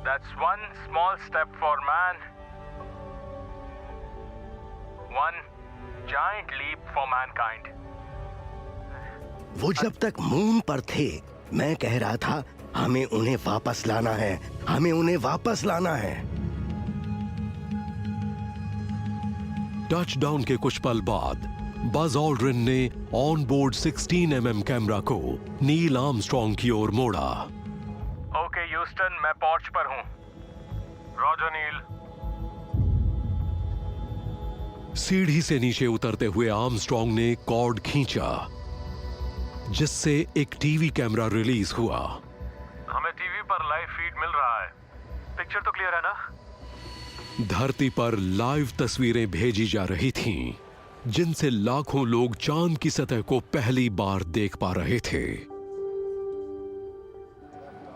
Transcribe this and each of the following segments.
That's one small step for man, one giant leap for mankind. वो जब तक moon पर थे, मैं कह रहा था हमें उन्हें वापस लाना है, हमें उन्हें वापस लाना है। टचडाउन के कुछ पल बाद बज ऑल्ड्रिन ने ऑन बोर्ड 16 कैमरा को नील आर्मस्ट्रॉन्ग की ओर मोड़ा। ओके ह्यूस्टन, मैं पोर्च पर हूँ। रॉजर नील। सीढ़ी से नीचे उतरते हुए आर्मस्ट्रॉन्ग ने कॉर्ड खींचा, जिससे एक टीवी कैमरा रिलीज हुआ। हमें टीवी पर लाइव फीड मिल रहा है। पिक्चर तो क्लियर है ना? धरती पर लाइव तस्वीरें भेजी जा रही थीं, जिनसे लाखों लोग चांद की सतह को पहली बार देख पा रहे थे।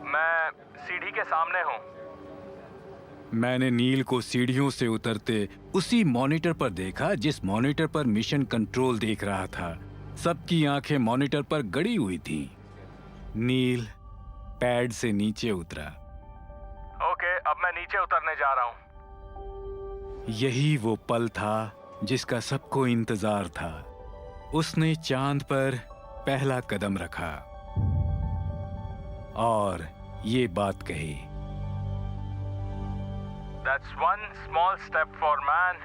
मैं सीढ़ी के सामने हूँ। मैंने नील को सीढ़ियों से उतरते उसी मॉनिटर पर देखा जिस मॉनिटर पर मिशन कंट्रोल देख रहा था। सबकी आंखें मॉनिटर पर गड़ी हुई थीं। नील पैड से नीचे उतरा। ओके, अब मैं नीचे उतरने जा रहा हूँ। यही वो पल था जिसका सबको इंतजार था। उसने चांद पर पहला कदम रखा और ये बात कही, That's one small step for man,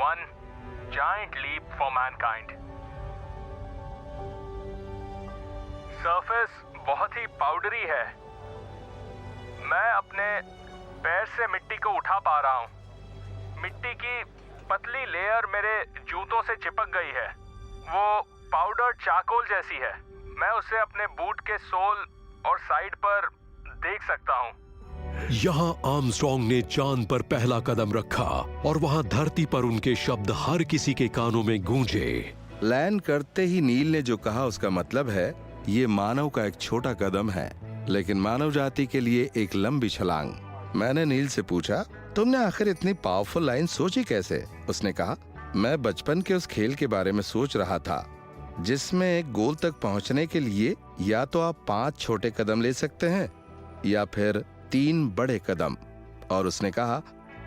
one giant leap for mankind. Surface बहुत ही पाउडरी है। मैं अपने पैर से मिट्टी को उठा पा रहा हूँ। मिट्टी की पतली लेयर मेरे जूतों से चिपक गई है। वो पाउडर्ड चारकोल जैसी है। मैं उसे अपने बूट के सोल और साइड पर देख सकता हूँ। यहां आर्मस्ट्रॉन्ग ने चांद पर पहला कदम रखा और वहां धरती पर उनके शब्द हर किसी के कानों में गूंजे। लैंड करते ही नील ने जो कहा उसका मतलब है ये मानव का एक छोटा कदम है, लेकिन मानव जाति के लिए एक लंबी छलांग। मैंने नील से पूछा, तुमने आखिर इतनी पावरफुल लाइन सोची कैसे? उसने कहा, मैं बचपन के उस खेल के बारे में सोच रहा था जिसमें एक गोल तक पहुंचने के लिए या तो आप 5 छोटे कदम ले सकते हैं या फिर 3 बड़े कदम। और उसने कहा,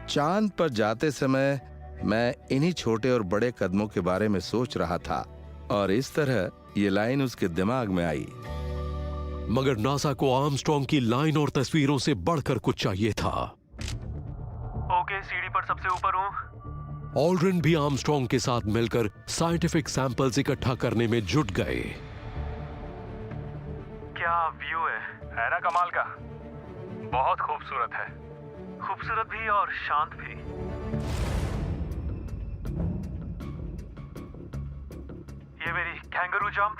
चांद पर जाते समय मैं इन्हीं छोटे और बड़े कदमों के बारे में सोच रहा था और इस तरह ये लाइन उसके दिमाग में आई। मगर नासा को आर्मस्ट्रॉन्ग की लाइन और तस्वीरों से बढ़कर कुछ चाहिए था। ओके, सीढ़ी पर सबसे ऊपर हूँ। ऑल्ड्रिन भी आर्मस्ट्रॉन्ग के साथ मिलकर साइंटिफिक सैंपल्स इकट्ठा करने में जुट गए। क्या व्यू है ना कमाल का। बहुत खूबसूरत है। खूबसूरत भी और शांत भी। ये मेरी kangaroo jump.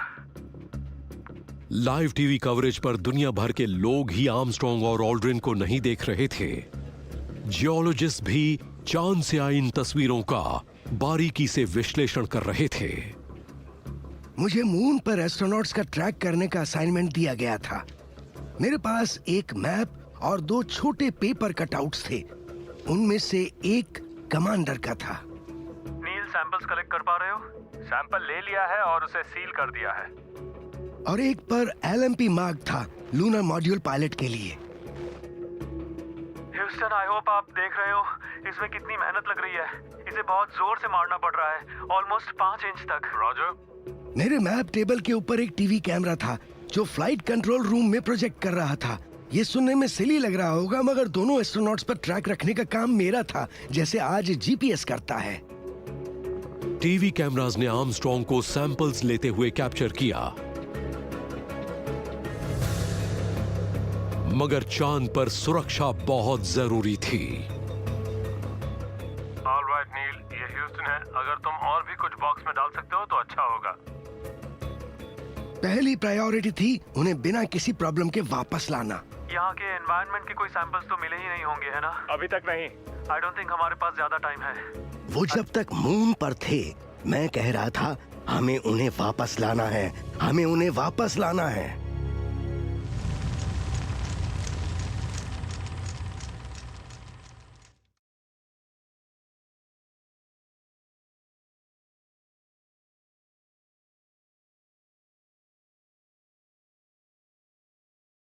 Live TV coverage पर दुनिया भर के लोग ही आर्मस्ट्रॉन्ग और ऑल्ड्रिन को नहीं देख रहे थे। जियोलॉजिस्ट भी चांद से आई इन तस्वीरों का बारीकी से विश्लेषण कर रहे थे। मुझे मून पर एस्ट्रोनॉट्स का ट्रैक करने का असाइनमेंट दिया गया था। मेरे पास एक मैप और 2 छोटे पेपर कटआउट्स थे। उनमें से एक कमांडर का था। नील, सैंपल्स कलेक्ट कर पा रहे हो? सैंपल ले लिया है और उसे सील कर दिया है। और एक पर LMP मार्क था, लूनर मॉड्यूल पायलट के लिए। ह्यूस्टन, आई होप आप देख रहे हो इसमें कितनी मेहनत लग रही है। इसे बहुत जोर से मारना पड़ रहा है, ऑलमोस्ट 5 इंच तक। रॉजर। मेरे मैप टेबल के ऊपर एक टीवी कैमरा था जो फ्लाइट कंट्रोल रूम में प्रोजेक्ट कर रहा था। ये सुनने में सिली लग रहा होगा, मगर दोनों एस्ट्रोनॉट्स पर ट्रैक रखने का काम मेरा था, जैसे आज GPS करता है। टीवी कैमरास ने आर्मस्ट्रॉन्ग को सैंपल्स लेते हुए कैप्चर किया, मगर चांद पर सुरक्षा बहुत जरूरी थी। ऑलराइट नील, ये ह्यूस्टन है। अगर तुम और भी कुछ बॉक्स में डाल सकते हो तो अच्छा होगा। पहली प्रायोरिटी थी उन्हें बिना किसी प्रॉब्लम के वापस लाना। यहाँ के एनवायरनमेंट के कोई सैंपल्स तो मिले ही नहीं होंगे, है ना? अभी तक नहीं। आई डोंट थिंक हमारे पास ज्यादा टाइम है। वो जब तक मून पर थे, मैं कह रहा था हमें उन्हें वापस लाना है, हमें उन्हें वापस लाना है।